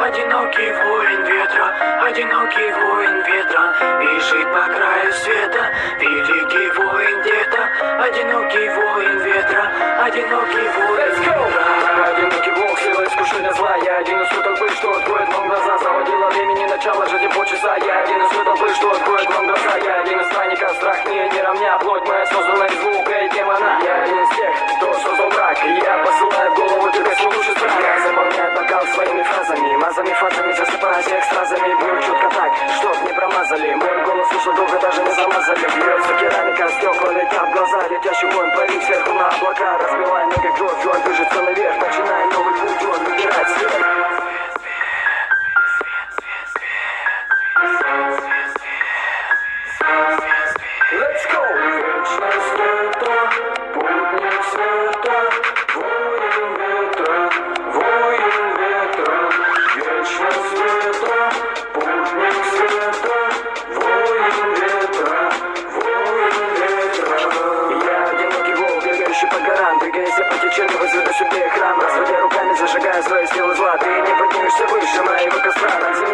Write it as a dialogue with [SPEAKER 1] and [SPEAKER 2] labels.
[SPEAKER 1] Одинокий воин ветра, одинокий воин ветра, бежит по краю света, великий воин где-то. Одинокий воин ветра, одинокий воин ветра.
[SPEAKER 2] Одинокий волк, сила искушения зла. Я один из толпы, что откроет вам глаза. Заводила времени, начало жизни полчаса. Я один из толпы, что откроет вам глаза. Я один из странников, страх мне не равня. Плоть моя создана из звука и демона. Я один из тех, кто создал брак. И я посылаю в голову тебе свой лучший страх. Я заполняю бокал своими фразами, мазами, фазами, засыпая всех стразами. Бью чутко так, чтоб не промазали. Мой голос слышал долго, даже не замазали. Бьется керамика, стекла летят в глаза. Летящий воин парит сверху на облака. Разбивая ноги кровь, он движется наверх. Начиная новый путь, он выбирает свет. Let's go! Вечность света, путник света, воин ветра, воин ветра. Вечность света, путник света, воин ветра, воин ветра. Я одинокий волк, бегающий по горам, двигаясь по течению, возведу себе храм, разводя руками, зажигая свои силы зла. Ты не поднимешься выше моего костра.